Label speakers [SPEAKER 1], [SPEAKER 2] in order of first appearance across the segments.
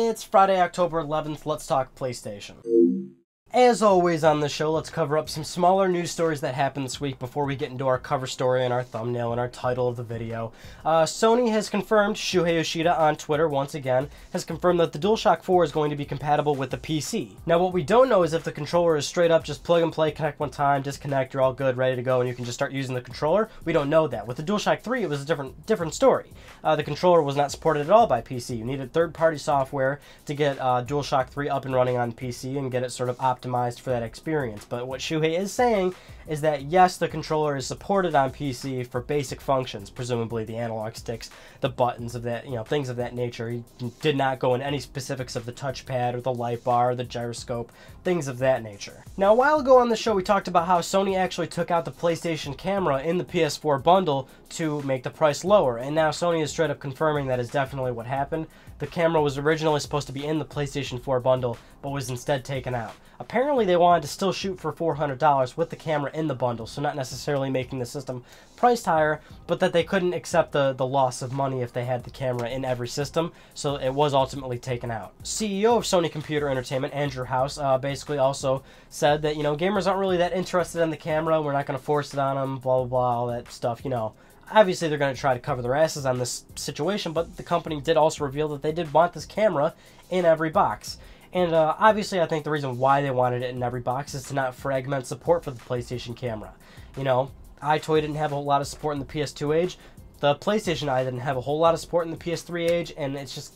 [SPEAKER 1] It's Friday, October 11th. Let's talk PlayStation. As always on the show, let's cover up some smaller news stories that happened this week before we get into our cover story and our thumbnail and our title of the video. Sony has confirmed, Shuhei Yoshida on Twitter once again, has confirmed that the DualShock 4 is going to be compatible with the PC. Now what we don't know is if the controller is straight up just plug and play, connect one time, disconnect, you're all good, ready to go, and you can just start using the controller. We don't know that. With the DualShock 3 it was a different story. The controller was not supported at all by PC. You needed third-party software to get DualShock 3 up and running on PC and get it sort of optimized for that experience. But what Shuhei is saying is that yes, the controller is supported on PC for basic functions, presumably the analog sticks, the buttons of that, things of that nature. He did not go in any specifics of the touchpad or the light bar or the gyroscope, things of that nature. Now, a while ago on the show, we talked about how Sony actually took out the PlayStation Camera in the PS4 bundle to make the price lower, and now Sony is straight up confirming that is definitely what happened. The camera was originally supposed to be in the PlayStation 4 bundle, but was instead taken out. Apparently they wanted to still shoot for $400 with the camera in the bundle, so not necessarily making the system priced higher, but that they couldn't accept the loss of money if they had the camera in every system, so it was ultimately taken out. CEO of Sony Computer Entertainment, Andrew House, basically also said that, gamers aren't really that interested in the camera, we're not going to force it on them, blah, blah, blah, all that stuff, Obviously, they're going to try to cover their asses on this situation, but the company did also reveal that they did want this camera in every box. And obviously, I think the reason why they wanted it in every box is to not fragment support for the PlayStation camera. iToy didn't have a whole lot of support in the PS2 age. The PlayStation Eye didn't have a whole lot of support in the PS3 age, and it's just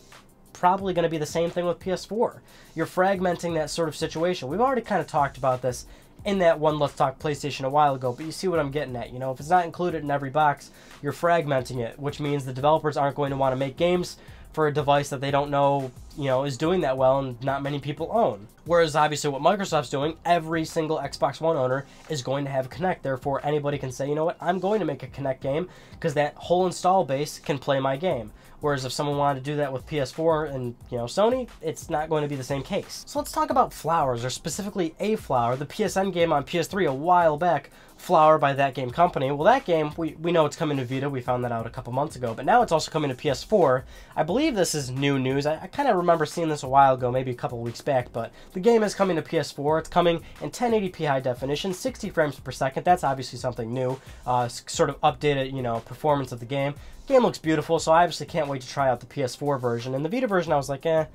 [SPEAKER 1] probably going to be the same thing with PS4. You're fragmenting that sort of situation. We've already kind of talked about this in that one Let's Talk PlayStation a while ago, but you see what I'm getting at. If it's not included in every box, you're fragmenting it, which means the developers aren't going to want to make games for a device that they don't know, is doing that well and not many people own. Whereas obviously what Microsoft's doing, every single Xbox One owner is going to have Kinect. Therefore, anybody can say, you know what, I'm going to make a Kinect game because that whole install base can play my game. Whereas if someone wanted to do that with PS4 and, Sony, it's not going to be the same case. So let's talk about Flowers, or specifically A Flower, the PSN game on PS3 a while back, Flower by That Game Company. Well, that game, we know it's coming to Vita. We found that out a couple months ago, but now it's also coming to PS4. I believe this is new news. I kind of remember seeing this a while ago, maybe a couple weeks back, but the game is coming to PS4. It's coming in 1080p high definition, 60 frames per second. That's obviously something new, sort of updated, performance of the game. Game looks beautiful, so I obviously can't wait to try out the PS4 version. And the Vita version, I was like, I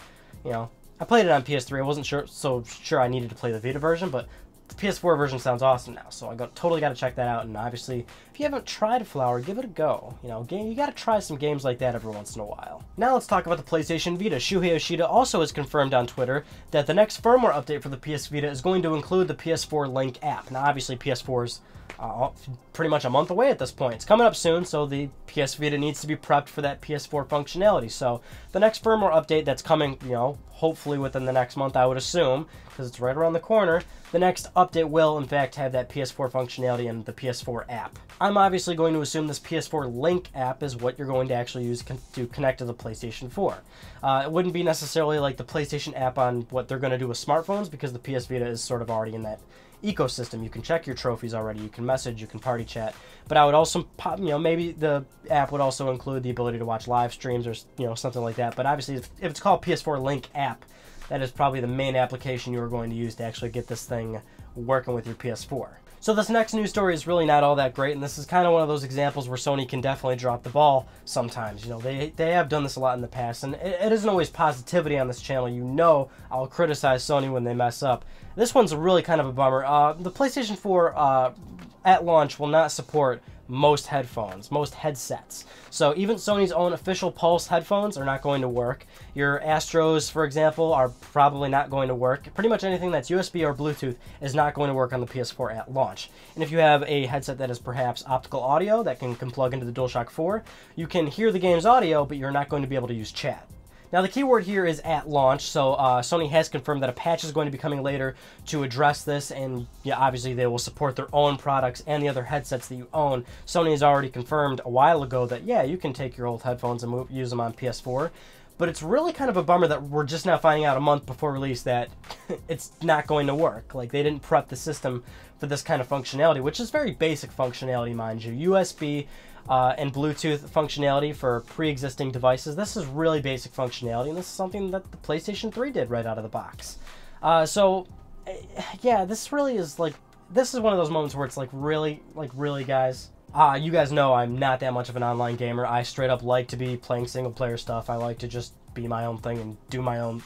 [SPEAKER 1] played it on PS3. I wasn't so sure I needed to play the Vita version, but the PS4 version sounds awesome now, so I totally got to check that out. And obviously, if you haven't tried Flower, give it a go. You got to try some games like that every once in a while. Now let's talk about the PlayStation Vita. Shuhei Yoshida also has confirmed on Twitter that the next firmware update for the PS Vita is going to include the PS4 Link app. Now, obviously, PS4's pretty much a month away at this point. It's coming up soon, so the PS Vita needs to be prepped for that PS4 functionality. So the next firmware update that's coming, hopefully within the next month, I would assume, because it's right around the corner, the next update will, in fact, have that PS4 functionality in the PS4 app. I'm obviously going to assume this PS4 Link app is what you're going to actually use to connect to the PlayStation 4. It wouldn't be necessarily like the PlayStation app on what they're going to do with smartphones, because the PS Vita is sort of already in that ecosystem. You can check your trophies already, you can message, you can party chat, but I would also maybe the app would also include the ability to watch live streams or something like that. But obviously if it's called PS4 Link app, that is probably the main application you are going to use to actually get this thing working with your PS4. So this next news story is really not all that great, and this is kind of one of those examples where Sony can definitely drop the ball sometimes. They have done this a lot in the past, and it isn't always positivity on this channel. I'll criticize Sony when they mess up. This one's really kind of a bummer. The PlayStation 4 at launch will not support most headphones, most headsets. So even Sony's own official Pulse headphones are not going to work. Your Astros, for example, are probably not going to work. Pretty much anything that's USB or Bluetooth is not going to work on the PS4 at launch. And if you have a headset that is perhaps optical audio that can plug into the DualShock 4, you can hear the game's audio, but you're not going to be able to use chat. Now the keyword here is at launch, so Sony has confirmed that a patch is going to be coming later to address this, and yeah, obviously they will support their own products and the other headsets that you own. Sony has already confirmed a while ago that, yeah, you can take your old headphones and use them on PS4, but it's really kind of a bummer that we're just now finding out a month before release that it's not going to work. Like, they didn't prep the system for this kind of functionality, which is very basic functionality, mind you. USB and Bluetooth functionality for pre-existing devices. This is really basic functionality, and this is something that the PlayStation 3 did right out of the box. So, yeah, this really is like, this is one of those moments where it's like, really, guys? You guys know I'm not that much of an online gamer. I straight up like to be playing single player stuff. I like to just be my own thing and do my own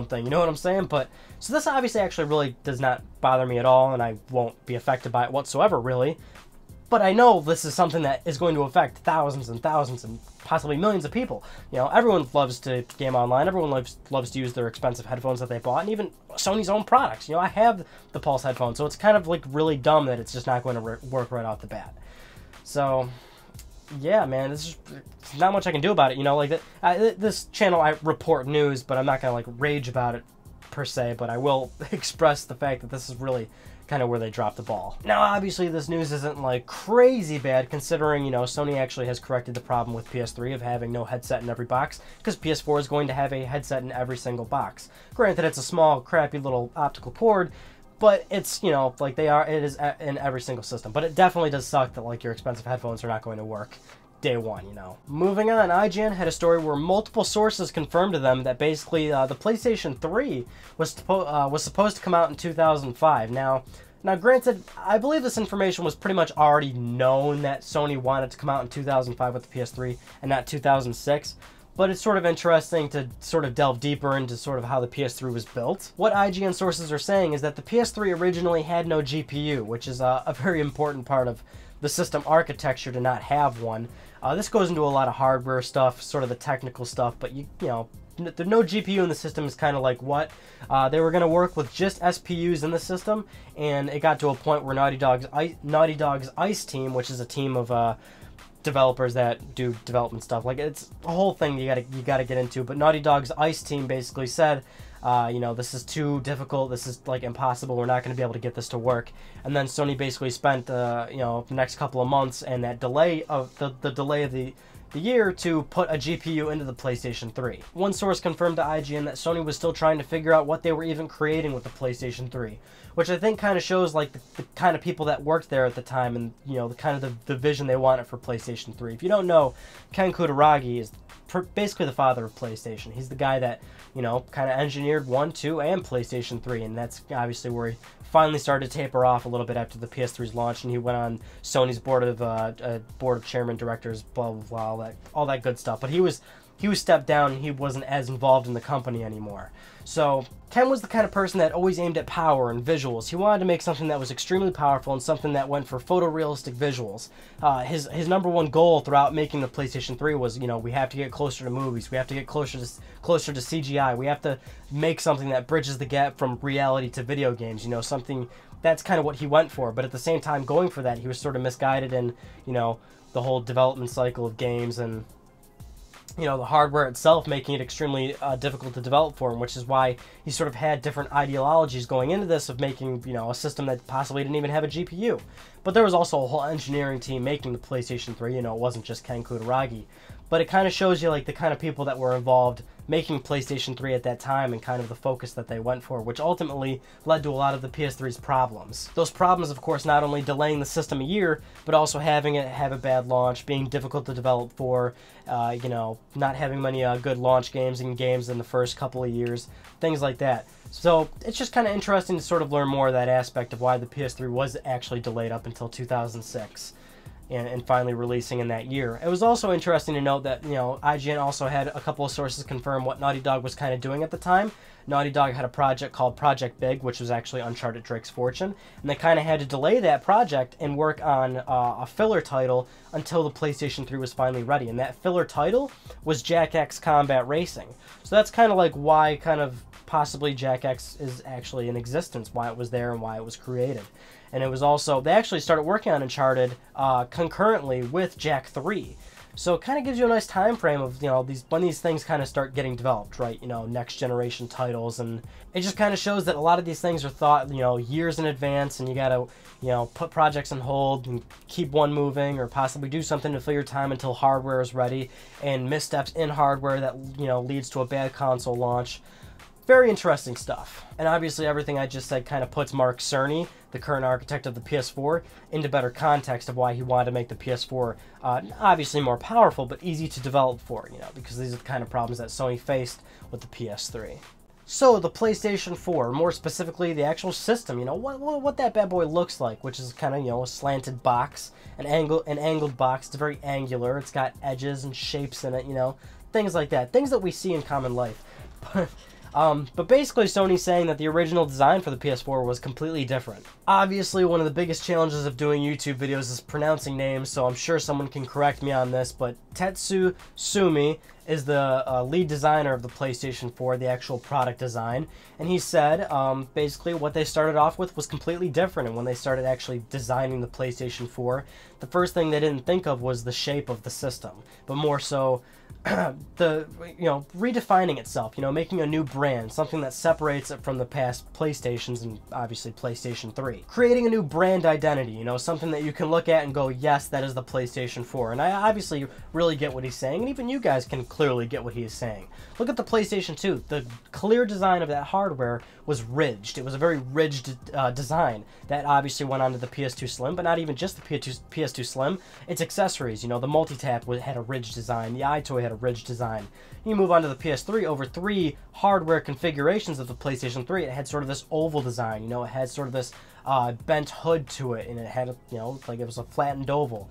[SPEAKER 1] thing, you know what I'm saying? But so this obviously actually really does not bother me at all, and I won't be affected by it whatsoever, really. But I know this is something that is going to affect thousands and thousands and possibly millions of people. You know, everyone loves to game online. Everyone loves to use their expensive headphones that they bought, and even Sony's own products. You know, I have the Pulse headphones, so it's kind of like really dumb that it's just not going to work right off the bat. So, yeah, man, there's not much I can do about it. You know, like this channel, I report news, but I'm not gonna like rage about it per se. But I will express the fact that this is really kind of where they dropped the ball. Now, obviously, this news isn't like crazy bad, considering, you know, Sony actually has corrected the problem with PS3 of having no headset in every box, because PS4 is going to have a headset in every single box. Granted, it's a small, crappy little optical cord, but it's, you know, like it is in every single system. But it definitely does suck that like your expensive headphones are not going to work day one, you know. Moving on, IGN had a story where multiple sources confirmed to them that basically the PlayStation 3 was supposed to come out in 2005. Now, granted, I believe this information was pretty much already known that Sony wanted to come out in 2005 with the PS3 and not 2006. But it's sort of interesting to sort of delve deeper into sort of how the PS3 was built. What IGN sources are saying is that the PS3 originally had no GPU, which is a very important part of the system architecture to not have one. This goes into a lot of hardware stuff, sort of the technical stuff, but you know, the no GPU in the system is kind of like what? They were going to work with just SPUs in the system, and it got to a point where Naughty Dog's ICE team, which is a team of developers that do development stuff, like it's a whole thing you gotta get into, but Naughty Dog's ICE team basically said, you know, this is too difficult, this is like impossible, we're not going to be able to get this to work. And then Sony basically spent you know, the next couple of months and that delay of the delay of the year to put a GPU into the PlayStation 3. One source confirmed to IGN that Sony was still trying to figure out what they were even creating with the PlayStation 3, which I think kind of shows like the kind of people that worked there at the time, and you know, the kind of the vision they wanted for PlayStation 3. If you don't know, Ken Kutaragi is basically the father of PlayStation. He's the guy that, you know, kind of engineered 1, 2, and PlayStation 3, and that's obviously where he finally started to taper off a little bit after the PS3's launch, and he went on Sony's board of chairman directors, blah blah blah, all that good stuff. But he was stepped down, and he wasn't as involved in the company anymore. So Ken was the kind of person that always aimed at power and visuals. He wanted to make something that was extremely powerful and something that went for photorealistic visuals. His number one goal throughout making the PlayStation 3 was, you know, we have to get closer to movies, we have to get closer to CGI, we have to make something that bridges the gap from reality to video games, you know, something that's kind of what he went for. But at the same time, going for that, he was sort of misguided in, you know, the whole development cycle of games, and you know, the hardware itself making it extremely difficult to develop for him, which is why he sort of had different ideologies going into this of making, you know, a system that possibly didn't even have a GPU. But there was also a whole engineering team making the PlayStation 3, you know, it wasn't just Ken Kutaragi. But it kind of shows you like the kind of people that were involved making PlayStation 3 at that time and kind of the focus that they went for, which ultimately led to a lot of the PS3's problems. Those problems, of course, not only delaying the system a year, but also having it have a bad launch, being difficult to develop for, you know, not having many good launch games in the first couple of years, things like that. So it's just kind of interesting to sort of learn more of that aspect of why the PS3 was actually delayed up until 2006. And finally releasing in that year. It was also interesting to note that, you know, IGN also had a couple of sources confirm what Naughty Dog was kind of doing at the time. Naughty Dog had a project called Project Big, which was actually Uncharted Drake's Fortune, and they kind of had to delay that project and work on a filler title until the PlayStation 3 was finally ready. And that filler title was Jack X Combat Racing. So that's kind of like why kind of possibly Jack X is actually in existence, why it was there and why it was created. And it was also, they actually started working on Uncharted concurrently with Jak 3. So it kind of gives you a nice time frame of, you know, when these things kind of start getting developed, right? You know, next generation titles, and it just kind of shows that a lot of these things are thought, you know, years in advance, and you got to, you know, put projects on hold and keep one moving, or possibly do something to fill your time until hardware is ready, and missteps in hardware that, you know, leads to a bad console launch. Very interesting stuff. And obviously everything I just said kind of puts Mark Cerny, the current architect of the PS4, into better context of why he wanted to make the PS4 obviously more powerful, but easy to develop for, you know, because these are the kind of problems that Sony faced with the PS3. So the PlayStation 4, more specifically the actual system, you know, what that bad boy looks like, which is kind of, you know, a slanted box, an angled box. It's very angular. It's got edges and shapes in it, you know, things like that. Things that we see in common life. But basically Sony's saying that the original design for the PS4 was completely different. Obviously one of the biggest challenges of doing YouTube videos is pronouncing names, so I'm sure someone can correct me on this, but Tetsu Sumi is the lead designer of the PlayStation 4, the actual product design, and he said basically what they started off with was completely different, and when they started actually designing the PlayStation 4, the first thing they didn't think of was the shape of the system, but more so redefining itself, you know, making a new brand, something that separates it from the past PlayStations and obviously PlayStation 3. Creating a new brand identity, you know, something that you can look at and go, yes, that is the PlayStation 4. And I obviously really get what he's saying, and even you guys can clearly get what he is saying. Look at the PlayStation 2. The clear design of that hardware was ridged. It was a very ridged design that obviously went onto the PS2 Slim, but not even just the PS2 Slim. Its accessories, you know, the multi-tap had a ridged design, the iToy had a ridged design. You move on to the PS3, over 3 hardware configurations of the PlayStation 3, it had sort of this oval design, you know, it had sort of this bent hood to it, and it had, you know, like it was a flattened oval.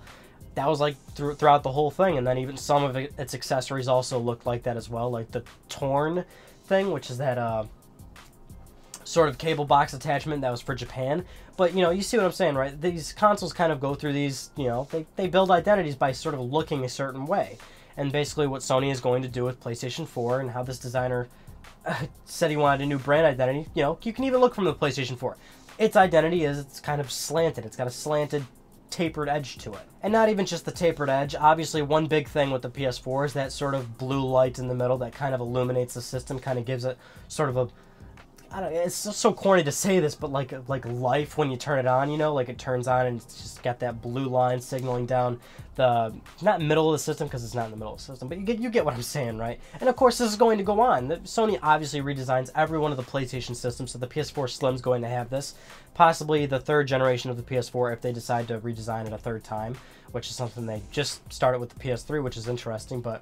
[SPEAKER 1] That was like throughout the whole thing, and then even some of its accessories also looked like that as well, like the torn thing, which is that sort of cable box attachment that was for Japan. But, you know, you see what I'm saying, right? These consoles kind of go through these, you know, they build identities by sort of looking a certain way. And basically what Sony is going to do with PlayStation 4 and how this designer said he wanted a new brand identity, you know, you can even look from the PlayStation 4. Its identity is it's kind of slanted. It's got a slanted, tapered edge to it. And not even just the tapered edge. Obviously, one big thing with the PS4 is that sort of blue light in the middle that kind of illuminates the system, kind of gives it sort of a, I don't know, it's so corny to say this, but like life when you turn it on, you know, like it turns on and it's just got that blue line signaling down the, not middle of the system because it's not in the middle of the system, but you get what I'm saying, right? And of course this is going to go on. Sony obviously redesigns every one of the PlayStation systems, so the PS4 Slim's going to have this. Possibly the third generation of the PS4 if they decide to redesign it a third time, which is something they just started with the PS3, which is interesting, but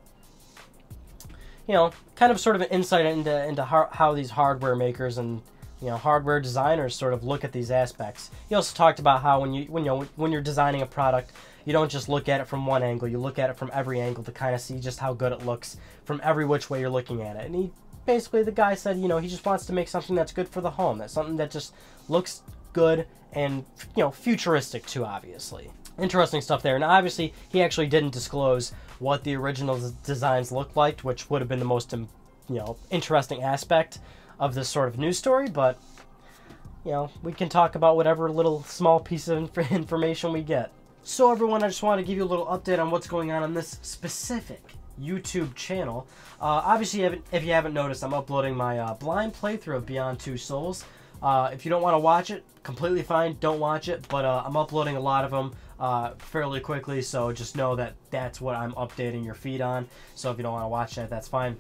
[SPEAKER 1] you know, kind of sort of an insight into how these hardware makers and, you know, hardware designers sort of look at these aspects. He also talked about how when you're designing a product, you don't just look at it from one angle, you look at it from every angle to kind of see just how good it looks from every which way you're looking at it. And he basically, the guy said, you know, he just wants to make something that's good for the home, that's something that just looks good and, you know, futuristic too, obviously. Interesting stuff there. And obviously, he actually didn't disclose what the original designs looked like, which would have been the most, you know, interesting aspect of this sort of news story. But, you know, we can talk about whatever little small piece of information we get. So, everyone, I just want to give you a little update on what's going on this specific YouTube channel. Obviously, if you haven't noticed, I'm uploading my blind playthrough of Beyond Two Souls. If you don't want to watch it, completely fine, don't watch it, but I'm uploading a lot of them fairly quickly, so just know that that's what I'm updating your feed on. So if you don't want to watch that, that's fine.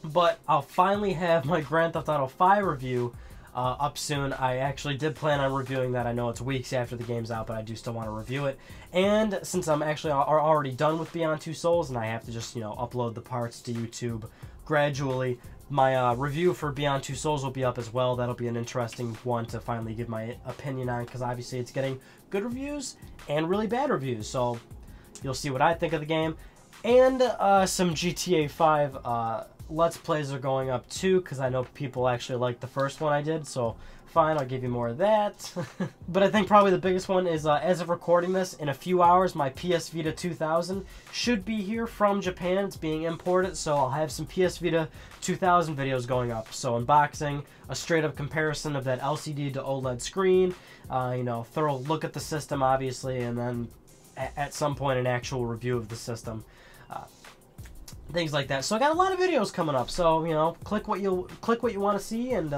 [SPEAKER 1] But I'll finally have my Grand Theft Auto 5 review up soon. I actually did plan on reviewing that. I know it's weeks after the game's out, but I do still want to review it. And since I'm actually already done with Beyond Two Souls, and I have to just, you know, upload the parts to YouTube gradually, my review for Beyond Two Souls will be up as well. That'll be an interesting one to finally give my opinion on, because obviously it's getting good reviews and really bad reviews. So you'll see what I think of the game. And some GTA 5 Let's Plays are going up too, because I know people actually like the first one I did, so fine, I'll give you more of that. But I think probably the biggest one is, as of recording this, in a few hours, my PS Vita 2000 should be here from Japan. It's being imported, so I'll have some PS Vita 2000 videos going up. So unboxing, a straight-up comparison of that LCD to OLED screen, you know, thorough look at the system, obviously, and then at some point an actual review of the system. Things like that. So I got a lot of videos coming up. So, you know, click what you want to see, and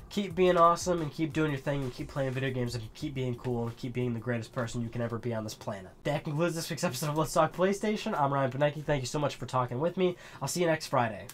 [SPEAKER 1] keep being awesome, and keep doing your thing, and keep playing video games, and keep being cool, and keep being the greatest person you can ever be on this planet. That concludes this week's episode of Let's Talk PlayStation. I'm Ryan Panecki. Thank you so much for talking with me. I'll see you next Friday.